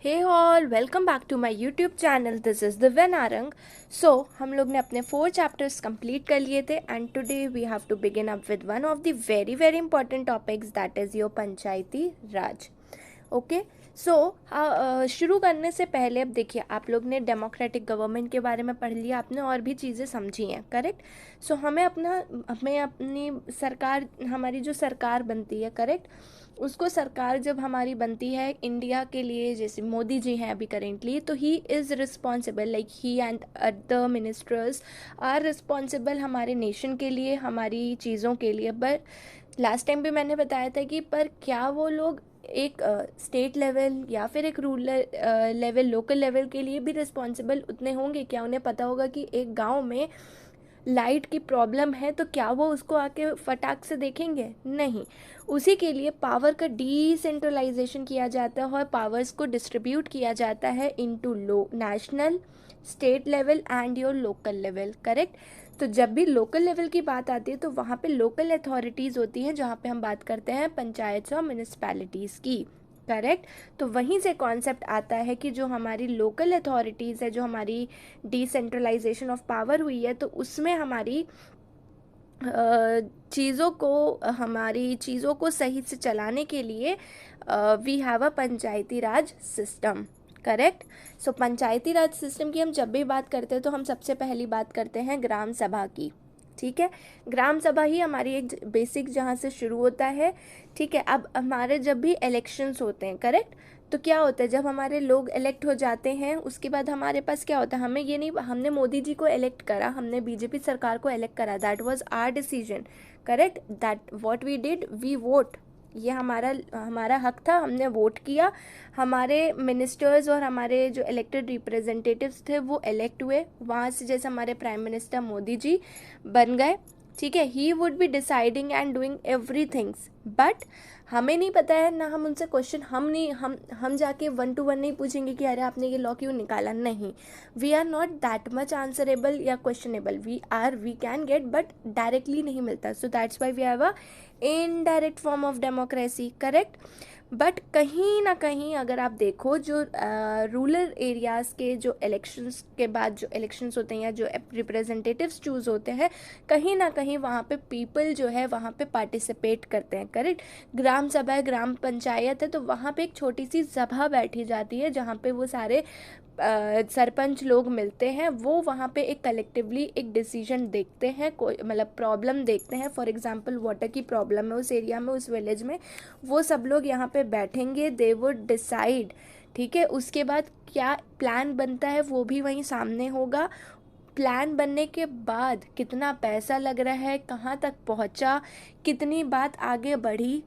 Hey all welcome back to my YouTube channel. This is Divya Narang. हम लोग ने अपने 4 चैप्टर्स कंप्लीट कर लिए थे and today we have to begin up with one of the very very important topics that is your Panchayati Raj. Okay, शुरू करने से पहले अब देखिए, आप लोग ने डेमोक्रेटिक गवर्नमेंट के बारे में पढ़ लिया आपने और भी चीज़ें समझी हैं, करेक्ट। हमें अपनी सरकार, हमारी जो सरकार बनती है, करेक्ट, उसको सरकार जब हमारी बनती है इंडिया के लिए, जैसे मोदी जी हैं अभी करेंटली, तो he is responsible, like he and other ministers are responsible हमारे नेशन के लिए, हमारी चीज़ों के लिए। बट लास्ट टाइम भी मैंने बताया था कि पर क्या वो लोग एक स्टेट लेवल या फिर एक रूरल लेवल, लोकल लेवल के लिए भी रिस्पॉन्सिबल उतने होंगे? क्या उन्हें पता होगा कि एक गांव में लाइट की प्रॉब्लम है तो क्या वो उसको आके फटाक से देखेंगे? नहीं। उसी के लिए पावर का डिसेंट्रलाइजेशन किया जाता है और पावर्स को डिस्ट्रीब्यूट किया जाता है into national, state level and your local level, correct. तो जब भी लोकल लेवल की बात आती है तो वहाँ पे लोकल अथॉरिटीज़ होती हैं, जहाँ पे हम बात करते हैं पंचायत और म्यूनिसपैलिटीज़ की, करेक्ट। तो वहीं से कॉन्सेप्ट आता है कि जो हमारी लोकल अथॉरिटीज़ है, जो हमारी डिसेंट्रलाइजेशन ऑफ पावर हुई है, तो उसमें हमारी हमारी चीज़ों को सही से चलाने के लिए we have a Panchayati Raj system, correct. Panchayati Raj system की हम जब भी बात करते हैं तो हम सबसे पहली बात करते हैं ग्राम सभा की, ठीक है। ग्राम सभा ही हमारी एक बेसिक जहाँ से शुरू होता है, ठीक है। अब हमारे जब भी इलेक्शंस होते हैं, करेक्ट, तो क्या होता है, जब हमारे लोग इलेक्ट हो जाते हैं उसके बाद हमारे पास क्या होता है, हमें ये नहीं, हमने मोदी जी को इलेक्ट करा, हमने बीजेपी सरकार को इलेक्ट करा, that was our decision, correct. That what we did, we vote, ये हमारा हमारा हक था, हमने वोट किया। हमारे मिनिस्टर्स और हमारे जो इलेक्टेड रिप्रेजेंटेटिव्स थे वो इलेक्ट हुए, वहाँ से जैसे हमारे प्राइम मिनिस्टर मोदी जी बन गए, ठीक है। He would be deciding and doing every things, but हमें नहीं पता है ना, हम उनसे क्वेश्चन, हम जाके 1 to 1 नहीं पूछेंगे कि अरे आपने ये लॉ क्यों निकाला, नहीं। We are not that much answerable या questionable, we can get, but directly नहीं मिलता। So that's why we have a indirect form of democracy, correct. But कहीं ना कहीं अगर आप देखो, जो रूरल एरियाज़ के जो इलेक्शंस के बाद जो इलेक्शंस होते हैं या जो रिप्रेजेंटेटिव्स चूज़ होते हैं, कहीं ना कहीं वहाँ पे पीपल जो है वहाँ पे पार्टिसिपेट करते हैं, करेक्ट। ग्राम सभा है, ग्राम पंचायत है, तो वहाँ पे एक छोटी सी सभा बैठी जाती है जहाँ पे वो सारे सरपंच लोग मिलते हैं, वो वहाँ पे एक कलेक्टिवली एक डिसीजन देखते हैं, कोई मतलब प्रॉब्लम देखते हैं। फॉर एग्जांपल वाटर की प्रॉब्लम है उस एरिया में, उस विलेज में, वो सब लोग यहाँ पे बैठेंगे, दे वुड डिसाइड, ठीक है। उसके बाद क्या प्लान बनता है वो भी वहीं सामने होगा। प्लान बनने के बाद कितना पैसा लग रहा है, कहाँ तक पहुँचा, कितनी बात आगे बढ़ी,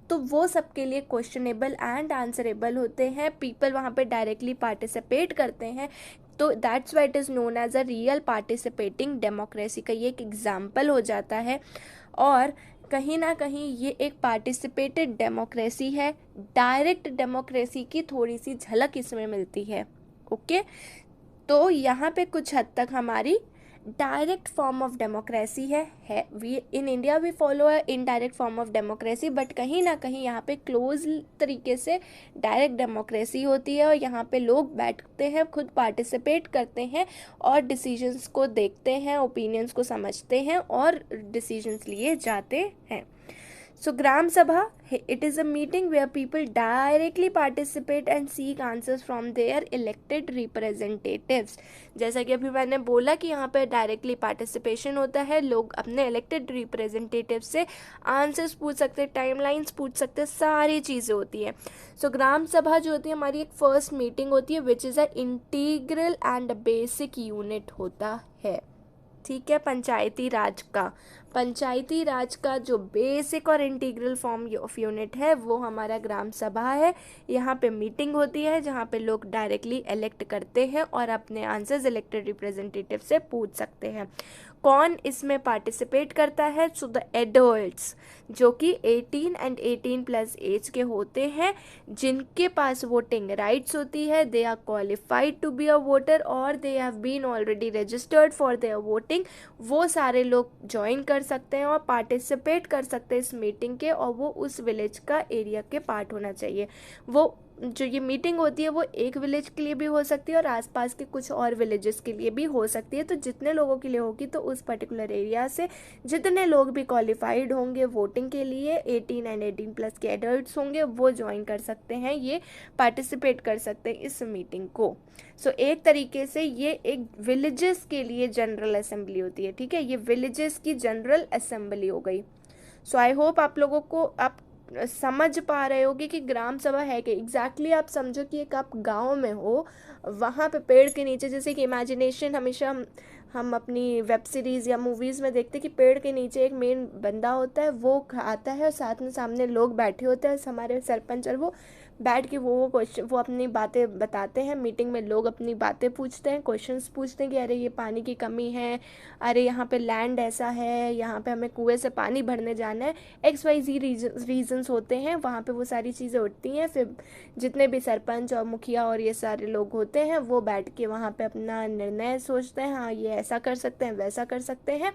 तो वो सबके लिए क्वेश्चनेबल एंड आंसरेबल होते हैं। पीपल वहाँ पे डायरेक्टली पार्टिसिपेट करते हैं, तो that's why it is known as a real participating democracy का ये एक एग्जाम्पल हो जाता है। और कहीं ना कहीं ये एक पार्टिसिपेटेड डेमोक्रेसी है, डायरेक्ट डेमोक्रेसी की थोड़ी सी झलक इसमें मिलती है, ओके। तो यहाँ पे कुछ हद तक हमारी डायरेक्ट फॉर्म ऑफ डेमोक्रेसी है we in India we follow a indirect form of democracy, but कहीं ना कहीं यहाँ पे क्लोज तरीके से डायरेक्ट डेमोक्रेसी होती है, और यहाँ पे लोग बैठते हैं, खुद पार्टिसिपेट करते हैं और डिसीजंस को देखते हैं, ओपिनियंस को समझते हैं और डिसीजंस लिए जाते हैं। So Gram Sabha, it is a meeting where people directly participate and seek answers from their elected representatives. जैसा कि अभी मैंने बोला कि यहाँ पे डायरेक्टली पार्टिसिपेशन होता है, लोग अपने इलेक्टेड रिप्रेजेंटेटिव से आंसर्स पूछ सकते हैं, टाइमलाइंस पूछ सकते हैं, सारी चीज़ें होती हैं। सो ग्राम सभा जो होती है हमारी एक फर्स्ट मीटिंग होती है, which is a integral and basic unit होता है, ठीक है। पंचायती राज का जो बेसिक और इंटीग्रल फॉर्म ऑफ यूनिट है वो हमारा ग्राम सभा है। यहाँ पे मीटिंग होती है जहाँ पे लोग डायरेक्टली इलेक्ट करते हैं और अपने आंसर्स इलेक्टेड रिप्रेजेंटेटिव से पूछ सकते हैं। कौन इसमें पार्टिसिपेट करता है? सो द एडल्ट्स, जो कि 18 एंड 18+ एज के होते हैं, जिनके पास वोटिंग राइट्स होती है, they are qualified to be a voter और they have been already registered for their voting, वो सारे लोग ज्वाइन कर सकते हैं और पार्टिसिपेट कर सकते हैं इस मीटिंग के, और वो उस विलेज का एरिया के पार्ट होना चाहिए। वो जो ये मीटिंग होती है वो एक विलेज के लिए भी हो सकती है और आसपास के कुछ और विलेजेस के लिए भी हो सकती है। तो जितने लोगों के लिए होगी तो उस पर्टिकुलर एरिया से जितने लोग भी क्वालिफाइड होंगे वोटिंग के लिए, 18 एंड 18+ के एडल्ट्स होंगे, वो ज्वाइन कर सकते हैं, ये पार्टिसिपेट कर सकते हैं इस मीटिंग को। सो एक तरीके से ये एक विलेजेस के लिए जनरल असेंबली होती है, ठीक है, ये विलेजेस की जनरल असेंबली हो गई। सो आई होप आप लोगों को आप समझ पा रहे होगे कि ग्राम सभा है कि एग्जैक्टली आप समझो कि एक आप गांव में हो, वहाँ पे पेड़ के नीचे, जैसे कि इमेजिनेशन हमेशा हम अपनी वेब सीरीज़ या मूवीज़ में देखते हैं कि पेड़ के नीचे एक मेन बंदा होता है, वो आता है और साथ में सामने लोग बैठे होते हैं, हमारे सरपंच, और वो बैठ के वो क्वेश्चन, वो अपनी बातें बताते हैं। मीटिंग में लोग अपनी बातें पूछते हैं, क्वेश्चंस पूछते हैं कि अरे ये पानी की कमी है, अरे यहाँ पे लैंड ऐसा है, यहाँ पे हमें कुएं से पानी भरने जाना है, XYZ रीजंस होते हैं, वहाँ पे वो सारी चीज़ें उठती हैं। फिर जितने भी सरपंच और मुखिया और ये सारे लोग होते हैं वो बैठ के वहाँ पे अपना निर्णय सोचते हैं, हाँ ये ऐसा कर सकते हैं, वैसा कर सकते हैं,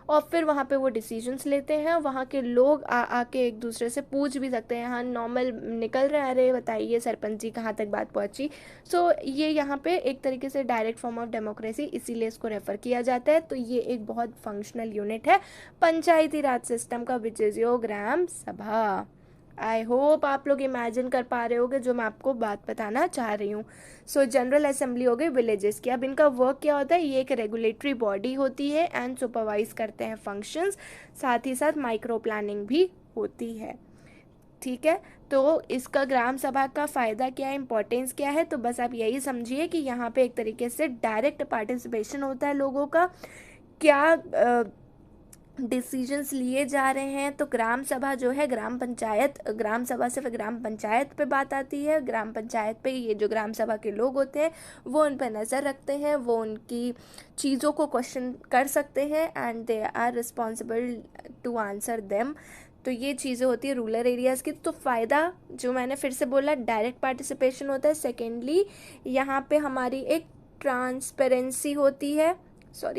और फिर वहाँ पे वो डिसीजंस लेते हैं। वहाँ के लोग आके एक दूसरे से पूछ भी सकते हैं, हाँ नॉर्मल निकल रहा है, अरे बताइए सरपंच जी कहाँ तक बात पहुँची। सो ये यहाँ पे एक तरीके से डायरेक्ट फॉर्म ऑफ डेमोक्रेसी, इसीलिए इसको रेफ़र किया जाता है। तो ये एक बहुत फंक्शनल यूनिट है पंचायती राज सिस्टम का, विच इज़ योर ग्राम सभा। आई होप आप लोग इमेजिन कर पा रहे होगे जो मैं आपको बात बताना चाह रही हूँ। सो जनरल असेंबली हो गई विलेजेस की। अब इनका वर्क क्या होता है, ये एक रेगुलेटरी बॉडी होती है एंड सुपरवाइज करते हैं फंक्शंस, साथ ही साथ माइक्रो प्लानिंग भी होती है, ठीक है। तो इसका ग्राम सभा का फ़ायदा क्या है, इंपॉर्टेंस क्या है, तो बस आप यही समझिए कि यहाँ पे एक तरीके से डायरेक्ट पार्टिसिपेशन होता है लोगों का, क्या डिसीजंस लिए जा रहे हैं। तो ग्राम सभा जो है, ग्राम पंचायत, ग्राम सभा से फिर ग्राम पंचायत पे बात आती है। ग्राम पंचायत पे ये जो ग्राम सभा के लोग होते हैं वो उन पर नज़र रखते हैं, वो उनकी चीज़ों को क्वेश्चन कर सकते हैं and they are responsible to answer them. तो ये चीज़ें होती है रूरल एरियाज़ की। तो फ़ायदा जो मैंने फिर से बोला, डायरेक्ट पार्टिसिपेशन होता है। सेकेंडली यहाँ पे हमारी एक ट्रांसपेरेंसी होती है, सो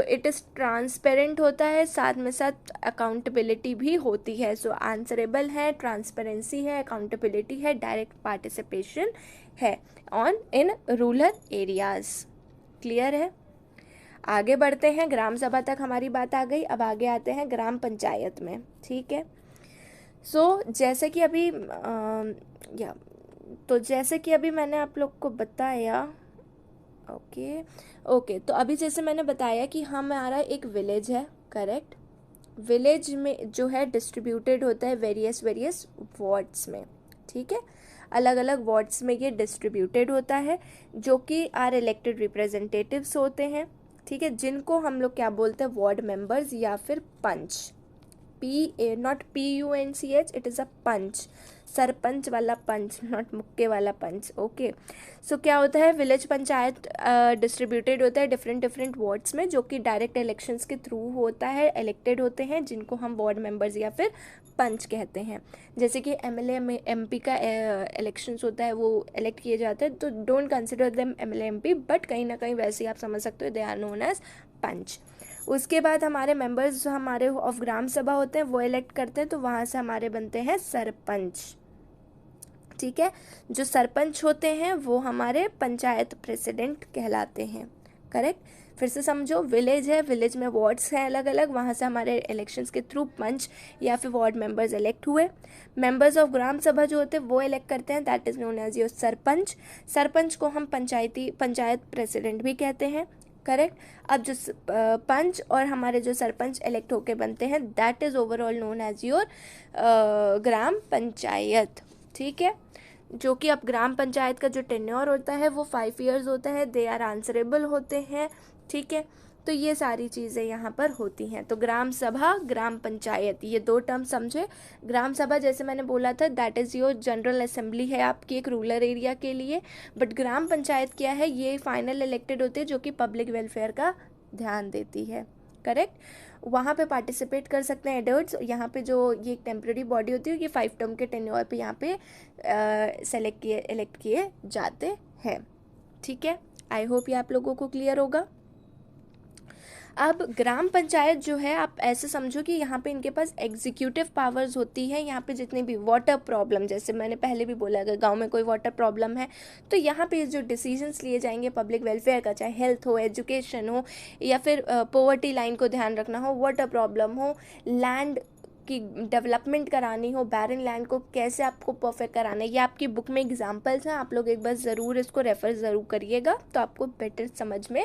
इट इज़ ट्रांसपेरेंट होता है, साथ में साथ अकाउंटेबिलिटी भी होती है। सो आंसरेबल है, ट्रांसपेरेंसी है, अकाउंटेबिलिटी है, डायरेक्ट पार्टिसिपेशन है on in rural areas. Clear है? आगे बढ़ते हैं, ग्राम सभा तक हमारी बात आ गई। अब आगे आते हैं ग्राम पंचायत में, ठीक है। जैसे कि अभी मैंने आप लोग को बताया, ओके, तो अभी जैसे मैंने बताया कि हमारा एक विलेज है, करेक्ट। विलेज में जो है डिस्ट्रीब्यूटेड होता है वेरियस वार्ड्स में, ठीक है, अलग अलग वार्ड्स में ये डिस्ट्रीब्यूटेड होता है, जो कि आर इलेक्टेड रिप्रेजेंटेटिव्स होते हैं, ठीक है, जिनको हम लोग क्या बोलते हैं, वार्ड मेंबर्स या फिर panch. Not PUNCH, it is a panch, sarpanch वाला पंच, नॉट मुक्के वाला पंच, ओके। सो क्या होता है, विलेज पंचायत डिस्ट्रीब्यूटेड होता है डिफरेंट वार्ड्स में, जो कि डायरेक्ट इलेक्शंस के थ्रू होता है, इलेक्टेड होते हैं, जिनको हम वार्ड मेंबर्स या फिर पंच कहते हैं। जैसे कि MLA MP का इलेक्शंस होता है, वो इलेक्ट किए जाते हैं, तो don't consider them MLA MP, but कहीं ना कहीं वैसे ही आप समझ सकते हो, दे आर नोन एज पंच। उसके बाद हमारे मेंबर्स जो हमारे ऑफ ग्राम सभा होते हैं वो इलेक्ट करते हैं, तो वहाँ से हमारे बनते हैं सरपंच, ठीक है। जो सरपंच होते हैं वो हमारे पंचायत प्रेसिडेंट कहलाते हैं, करेक्ट। फिर से समझो, विलेज है, विलेज में वार्ड्स हैं अलग अलग, वहाँ से हमारे इलेक्शंस के थ्रू पंच या फिर वार्ड मेंबर्स इलेक्ट हुए। मेंबर्स ऑफ ग्राम सभा जो होते हैं वो इलेक्ट करते हैं, that is known as your sarpanch. Sarpanch को हम पंचायत प्रेसिडेंट भी कहते हैं, करेक्ट। अब जो पंच और हमारे जो सरपंच इलेक्ट होके बनते हैं, that is overall known as your gram panchayat, ठीक है। जो कि अब ग्राम पंचायत का जो टेन्योर होता है वो 5 years होता है, दे आर आंसरेबल होते हैं, ठीक है। तो ये सारी चीज़ें यहाँ पर होती हैं। तो ग्राम सभा, ग्राम पंचायत, ये 2 टर्म समझे। ग्राम सभा जैसे मैंने बोला था, that is your general assembly है आपकी एक रूरल एरिया के लिए, बट ग्राम पंचायत क्या है, ये फाइनल इलेक्टेड होते हैं, जो कि पब्लिक वेलफेयर का ध्यान देती है, करेक्ट। वहाँ पे पार्टिसिपेट कर सकते हैं एडल्ट्स। यहाँ पे जो ये टेम्प्रेरी बॉडी होती है, ये 5 टर्म के टेन्योर पे यहाँ पे इलेक्ट किए जाते हैं, ठीक है। आई होप ये आप लोगों को क्लियर होगा। अब ग्राम पंचायत जो है, आप ऐसे समझो कि यहाँ पे इनके पास एग्जीक्यूटिव पावर्स होती है। यहाँ पे जितने भी वाटर प्रॉब्लम, जैसे मैंने पहले भी बोला, अगर गांव में कोई वाटर प्रॉब्लम है तो यहाँ पे जो डिसीजंस लिए जाएंगे पब्लिक वेलफेयर का, चाहे हेल्थ हो, एजुकेशन हो, या फिर पॉवर्टी लाइन को ध्यान रखना हो, वाटर प्रॉब्लम हो, लैंड की डेवलपमेंट करानी हो, बैरन लैंड को कैसे आपको परफेक्ट कराना है, ये आपकी बुक में एग्जांपल्स हैं, आप लोग एक बार ज़रूर इसको रेफर ज़रूर करिएगा तो आपको बेटर समझ में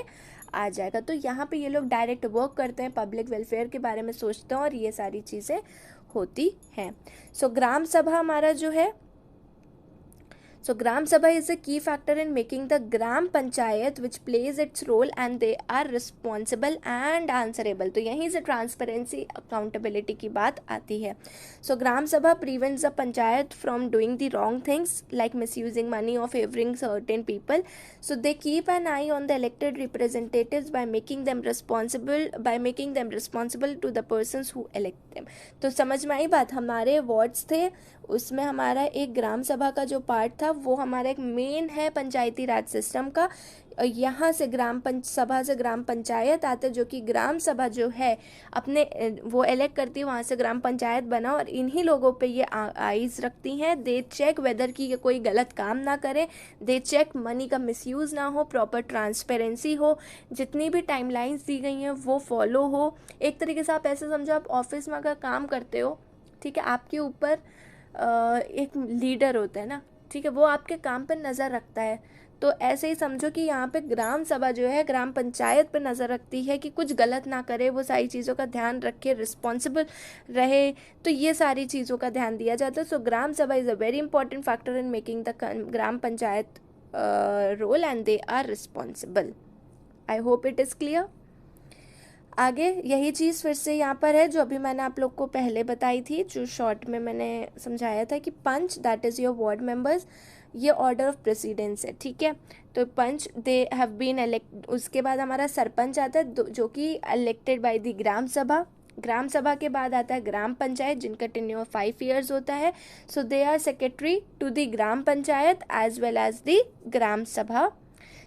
आ जाएगा। तो यहाँ पे ये लोग डायरेक्ट वर्क करते हैं, पब्लिक वेलफेयर के बारे में सोचते हैं और ये सारी चीज़ें होती हैं। सो ग्राम सभा हमारा जो है, So Gram Sabha is a key factor in making the Gram Panchayat which plays its role and they are responsible and answerable. तो यहीं से transparency accountability की बात आती है. So Gram Sabha prevents the Panchayat from doing the wrong things like misusing money or favoring certain people. So they keep an eye on the elected representatives by making them responsible to the persons who elect them. तो समझ में आई बात. हमारे wards थे, उसमें हमारा एक ग्राम सभा का जो पार्ट था वो हमारा एक मेन है पंचायती राज सिस्टम का. यहाँ से सभा से ग्राम पंचायत आते, जो कि ग्राम सभा जो है अपने वो इलेक्ट करती है, वहाँ से ग्राम पंचायत बना और इन्हीं लोगों पे ये आइज रखती हैं. दे चेक वेदर की कोई गलत काम ना करे, दे चेक मनी का मिसयूज़ ना हो, प्रॉपर ट्रांसपेरेंसी हो, जितनी भी टाइमलाइंस दी गई हैं वो फॉलो हो. एक तरीके से आप ऐसे समझो, आप ऑफिस में अगर काम करते हो, ठीक है, आपके ऊपर एक लीडर होता है ना, ठीक है, वो आपके काम पर नज़र रखता है. तो ऐसे ही समझो कि यहाँ पे ग्राम सभा जो है ग्राम पंचायत पर नज़र रखती है कि कुछ गलत ना करे, वो सारी चीज़ों का ध्यान रखे, रिस्पॉन्सिबल रहे. तो ये सारी चीज़ों का ध्यान दिया जाता है. So Gram Sabha is a very important factor in making the gram Panchayat role and they are responsible. I hope it is clear. आगे यही चीज़ फिर से यहाँ पर है जो अभी मैंने आप लोग को पहले बताई थी, जो शॉर्ट में मैंने समझाया था कि panch that is your ward members, ये ऑर्डर ऑफ प्रेसिडेंस है. ठीक है, तो panch they have been elect. उसके बाद हमारा सरपंच आता है जो कि इलेक्टेड बाय द ग्राम सभा. ग्राम सभा के बाद आता है ग्राम पंचायत जिनका टेन्योर 5 years होता है. So they are secretary to the gram panchayat as well as the gram sabha.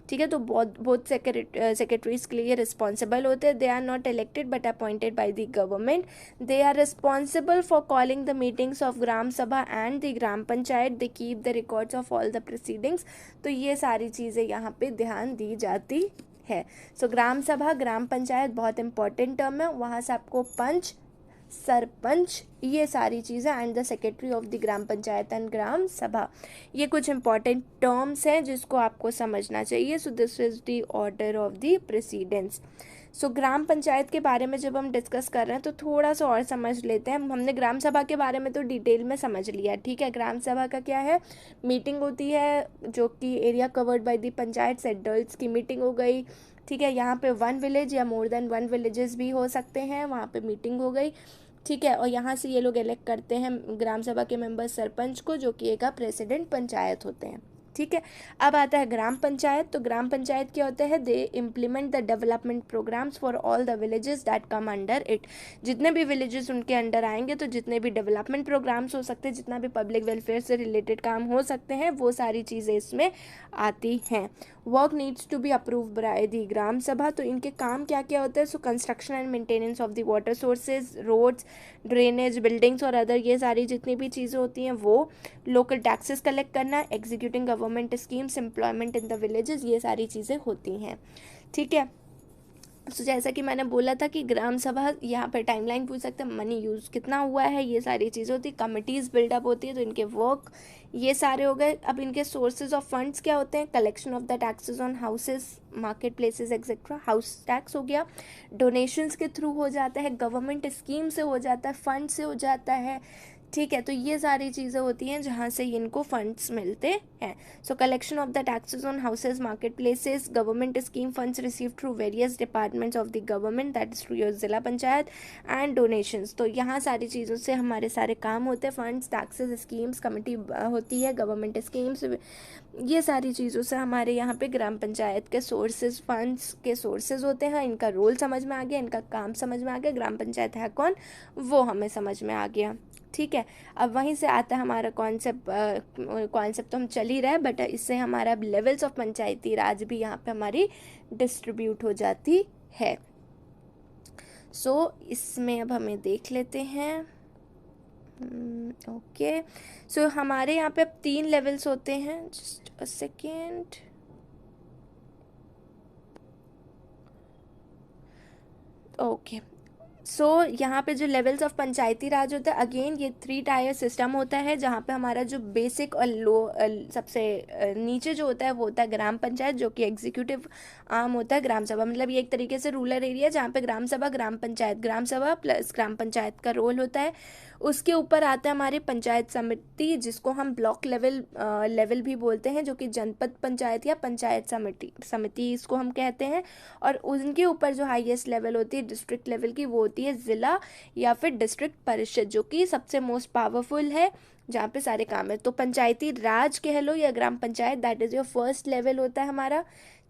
ठीक है, तो बहुत सेक्रेटरीज के लिए रिस्पॉन्सिबल होते हैं. They are not elected but appointed by the government. They are responsible for calling the meetings of gram sabha and the gram panchayat. They keep the records of all the proceedings. तो ये सारी चीज़ें यहाँ पे ध्यान दी जाती है. सो ग्राम सभा, ग्राम पंचायत बहुत इंपॉर्टेंट टर्म है. वहाँ से आपको पंच, सरपंच, ये सारी चीज़ें and the secretary of the gram panchayat and gram sabha, ये कुछ इंपॉर्टेंट टर्म्स हैं जिसको आपको समझना चाहिए. So this is the order of the precedence. So gram panchayat के बारे में जब हम डिस्कस कर रहे हैं तो थोड़ा सा और समझ लेते हैं. हमने ग्राम सभा के बारे में तो डिटेल में समझ लिया, ठीक है. ग्राम सभा का क्या है, मीटिंग होती है जो कि area covered by the panchayat settles की मीटिंग हो गई. ठीक है, यहाँ पे 1 विलेज या मोर देन 1 विलेजेस भी हो सकते हैं, वहाँ पे मीटिंग हो गई. ठीक है, और यहाँ से ये लोग इलेक्ट करते हैं ग्राम सभा के मेंबर सरपंच को, जो कि एक प्रेसिडेंट पंचायत होते हैं. ठीक है, अब आता है ग्राम पंचायत. तो ग्राम पंचायत क्या होता है, they implement the development programmes for all the villages that come under it. जितने भी विलेजेस उनके अंडर आएंगे तो जितने भी डेवलपमेंट प्रोग्राम्स हो सकते हैं, जितना भी पब्लिक वेलफेयर से रिलेटेड काम हो सकते हैं, वो सारी चीज़ें इसमें आती हैं. Work needs to be approve by the gram sabha. तो इनके काम क्या क्या होते हैं, so construction and maintenance of the water sources, roads, drainage, buildings और अदर ये सारी जितनी भी चीज़ें होती हैं वो. लोकल टैक्सेस कलेक्ट करना, executing government schemes, employment in the villages, ये सारी चीज़ें होती हैं. ठीक है, तो जैसा कि मैंने बोला था कि ग्राम सभा यहाँ पर टाइमलाइन पूछ सकते हैं, मनी यूज़ कितना हुआ है, ये सारी चीज़ें होती है. कमिटीज़ बिल्डअप होती है, तो इनके वर्क ये सारे हो गए. अब इनके सोर्सेज ऑफ फंड्स क्या होते हैं, collection of the taxes on houses, market places etcetera. House tax हो गया, डोनेशंस के थ्रू हो जाता है, गवर्नमेंट स्कीम से हो जाता है, फंड से हो जाता है. ठीक है, तो ये सारी चीज़ें होती हैं जहाँ से इनको फंड्स मिलते हैं. सो collection of the taxes on houses, market places, government scheme funds receive through various departments of the government that is through your जिला पंचायत एंड डोनेशंस. तो यहाँ सारी चीज़ों से हमारे सारे काम होते हैं. फंड्स, टैक्सेस, स्कीम्स, कमेटी होती है, गवर्नमेंट स्कीम्स, ये सारी चीज़ों से हमारे यहाँ पे ग्राम पंचायत के सोर्सेज, फंड्स के सोर्सेज होते हैं. इनका रोल समझ में आ गया, इनका काम समझ में आ गया, ग्राम पंचायत है कौन वो हमें समझ में आ गया. ठीक है, अब वहीं से आता है हमारा कॉन्सेप्ट तो हम चल ही रहे, बट इससे हमारा लेवल्स ऑफ पंचायती राज भी यहाँ पे हमारी डिस्ट्रीब्यूट हो जाती है. सो इसमें अब हमें देख लेते हैं। ओके, सो हमारे यहाँ पे अब 3 लेवल्स होते हैं। Just a second. ओके, सो यहाँ पे जो लेवल्स ऑफ पंचायती राज होता है, अगेन ये 3 टायर सिस्टम होता है, जहाँ पे हमारा जो बेसिक और लो सबसे नीचे जो होता है वो होता है ग्राम पंचायत, जो कि एग्जीक्यूटिव आर्म होता है ग्राम सभा। मतलब ये एक तरीके से रूरल एरिया जहाँ पे ग्राम सभा ग्राम सभा प्लस ग्राम पंचायत का रोल होता है। उसके ऊपर आता है हमारी पंचायत समिति, जिसको हम ब्लॉक लेवल भी बोलते हैं, जो कि जनपद पंचायत या पंचायत समिति इसको हम कहते हैं। और उनके ऊपर जो हाईएस्ट लेवल होती है डिस्ट्रिक्ट लेवल की, वो होती है ज़िला या फिर डिस्ट्रिक्ट परिषद, जो कि सबसे मोस्ट पावरफुल है, जहाँ पे सारे काम है। तो पंचायती राज कह लो या gram panchayat, that is your first level होता है हमारा।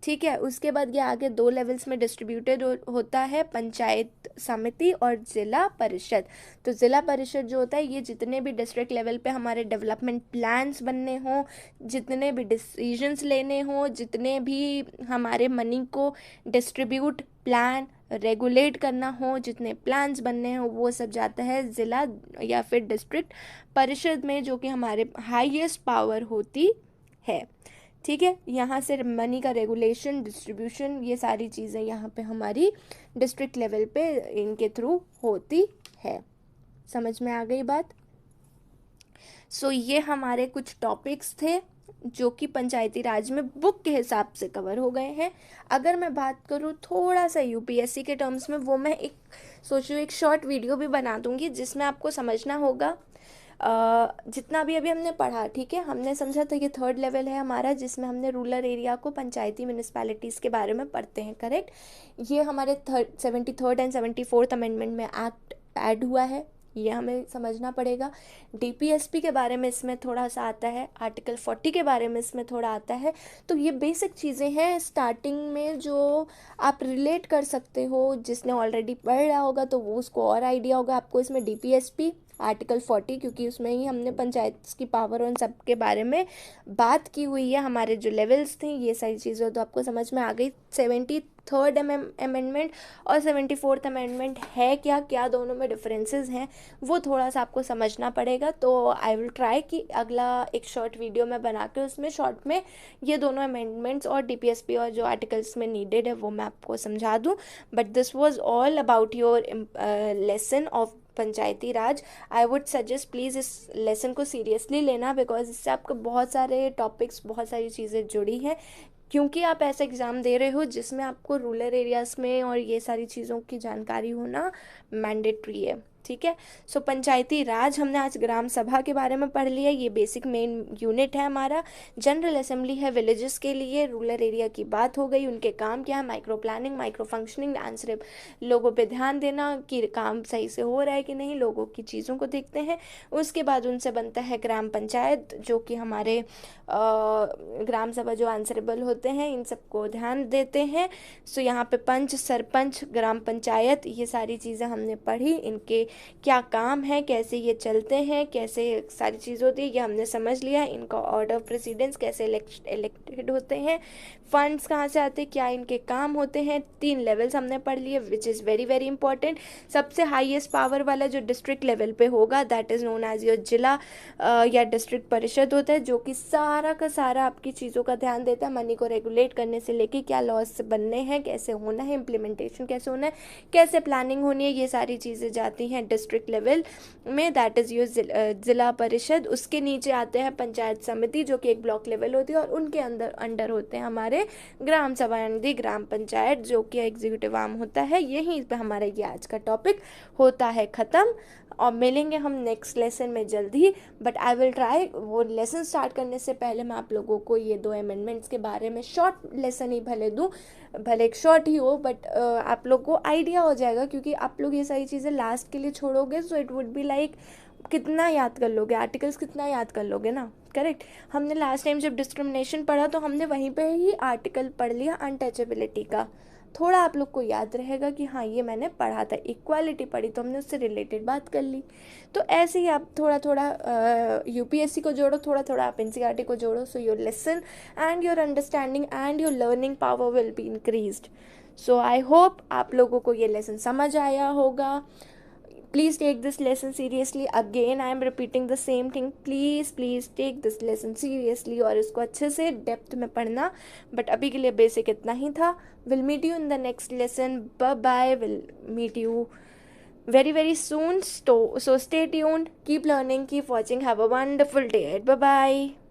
ठीक है, उसके बाद ये आगे 2 लेवल्स में डिस्ट्रीब्यूटेड होता है, पंचायत समिति और ज़िला परिषद। तो ज़िला परिषद जो होता है, ये जितने भी डिस्ट्रिक्ट लेवल पे हमारे डेवलपमेंट प्लान्स बनने हों, जितने भी डिसीजंस लेने हों, जितने भी हमारे मनी को डिस्ट्रीब्यूट प्लान रेगुलेट करना हो, जितने प्लान्स बनने हो, वो सब जाता है ज़िला या फिर डिस्ट्रिक्ट परिषद में, जो कि हमारे हाईएस्ट पावर होती है। ठीक है, यहाँ से मनी का रेगुलेशन, डिस्ट्रीब्यूशन, ये सारी चीज़ें यहाँ पे हमारी डिस्ट्रिक्ट लेवल पे इनके थ्रू होती है। समझ में आ गई बात? सो ये हमारे कुछ टॉपिक्स थे जो कि पंचायती राज में बुक के हिसाब से कवर हो गए हैं। अगर मैं बात करूँ थोड़ा सा यूपीएससी के टर्म्स में, वो मैं एक शॉर्ट वीडियो भी बना दूंगी, जिसमें आपको समझना होगा जितना भी अभी हमने पढ़ा। ठीक है, हमने समझा था ये 3rd लेवल है हमारा, जिसमें हमने रूरल एरिया को पंचायती म्यूनिसपैलिटीज़ के बारे में पढ़ते हैं। करेक्ट, ये हमारे 73rd एंड 74th अमेंडमेंट में एक्ट ऐड हुआ है, ये हमें समझना पड़ेगा। डीपीएसपी के बारे में इसमें थोड़ा सा आता है, आर्टिकल 40 के बारे में इसमें थोड़ा आता है। तो ये बेसिक चीज़ें हैं स्टार्टिंग में जो आप रिलेट कर सकते हो। जिसने ऑलरेडी पढ़ रहा होगा तो वो उसको और आइडिया होगा आपको इसमें डीपीएसपी, आर्टिकल 40, क्योंकि उसमें ही हमने पंचायत की पावर और सब के बारे में बात की हुई है। हमारे जो लेवल्स थे, ये सारी चीज़ें तो आपको समझ में आ गई। 73rd अमेंडमेंट और 74th अमेंडमेंट है क्या क्या, दोनों में डिफरेंसेस हैं, वो थोड़ा सा आपको समझना पड़ेगा। तो आई विल ट्राई कि अगला एक शॉर्ट वीडियो में बना के उसमें शॉर्ट में ये दोनों अमेंडमेंट्स और डीपीएसपी और जो आर्टिकल्स में नीडेड है वो मैं आपको समझा दूँ। But this was all about your lesson of Panchayati Raj. I would suggest please इस लेसन को सीरियसली लेना, बिकॉज इससे आपको बहुत सारे टॉपिक्स, बहुत सारी चीज़ें जुड़ी हैं, क्योंकि आप ऐसा एग्ज़ाम दे रहे हो जिसमें आपको रूरल एरियाज़ में और ये सारी चीज़ों की जानकारी होना मैंडेटरी है। ठीक है, सो पंचायती राज हमने आज ग्राम सभा के बारे में पढ़ लिया, ये बेसिक मेन यूनिट है हमारा। जनरल असेंबली है विलेजेस के लिए, रूरल एरिया की बात हो गई, उनके काम क्या है, micro planning, micro functioning, answer लोगों पे ध्यान देना कि काम सही से हो रहा है कि नहीं, लोगों की चीज़ों को देखते हैं। उसके बाद उनसे बनता है ग्राम पंचायत, जो कि हमारे ग्राम सभा जो आंसरेबल होते हैं, इन सबको ध्यान देते हैं। सो यहाँ पे पंच, सरपंच, ग्राम पंचायत, ये सारी चीज़ें हमने पढ़ी, इनके क्या काम है, कैसे ये चलते हैं, कैसे सारी चीज़ होती है, ये हमने समझ लिया। इनका ऑर्डर ऑफ प्रेसिडेंस, कैसे इलेक्टेड होते हैं, फंड्स कहाँ से आते हैं, क्या इनके काम होते हैं। 3 लेवल्स हमने पढ़ लिए, which is very very important. सबसे हाईएस्ट पावर वाला जो डिस्ट्रिक्ट लेवल पे होगा, that is known as your zila या डिस्ट्रिक्ट परिषद होता है, जो कि सारा का सारा आपकी चीज़ों का ध्यान देता है, मनी को रेगुलेट करने से लेके क्या लॉज बनने हैं, कैसे होना है, इम्प्लीमेंटेशन कैसे होना है, कैसे प्लानिंग होनी है, ये सारी चीज़ें जाती हैं डिस्ट्रिक्ट लेवल में, दैट इज़ योर ज़िला परिषद। उसके नीचे आते हैं पंचायत समिति, जो कि एक ब्लॉक लेवल होती है, और उनके अंडर होते हैं हमारे ग्राम सभा यानी ग्राम पंचायत, जो कि एग्जीक्यूटिव आर्म होता है। यहीं पे हमारा ये आज का टॉपिक होता है ख़त्म, और मिलेंगे हम नेक्स्ट लेसन में जल्दी। बट आई विल ट्राई, वो लेसन स्टार्ट करने से पहले मैं आप लोगों को ये 2 अमेंडमेंट्स के बारे में शॉर्ट लेसन ही भले दूँ, भले एक शॉर्ट ही हो, बट आप लोग को आइडिया हो जाएगा, क्योंकि आप लोग ये सारी चीज़ें लास्ट के लिए छोड़ोगे, so it would be like कितना याद कर लोगे, आर्टिकल्स कितना याद कर लोगे ना। करेक्ट, हमने लास्ट टाइम जब डिस्क्रिमिनेशन पढ़ा तो हमने वहीं पे ही आर्टिकल पढ़ लिया अनटचेबिलिटी का, थोड़ा आप लोग को याद रहेगा कि हाँ ये मैंने पढ़ा था, इक्वालिटी पढ़ी तो हमने उससे रिलेटेड बात कर ली। तो ऐसे ही आप थोड़ा थोड़ा यूपीएससी को जोड़ो, थोड़ा थोड़ा आप एनसीईआरटी को जोड़ो, so your lesson and your understanding and your learning power will be increased. So I hope आप लोगों को ये लेसन समझ आया होगा। Please take this lesson seriously, again I am repeating the same thing, please take this lesson seriously और इसको अच्छे से डेप्थ में पढ़ना। बट अभी के लिए बेसिक इतना ही था। Will meet you in the next lesson, bye bye, will meet you very soon. So stay tuned, keep learning, keep watching, have a wonderful day. Bye bye.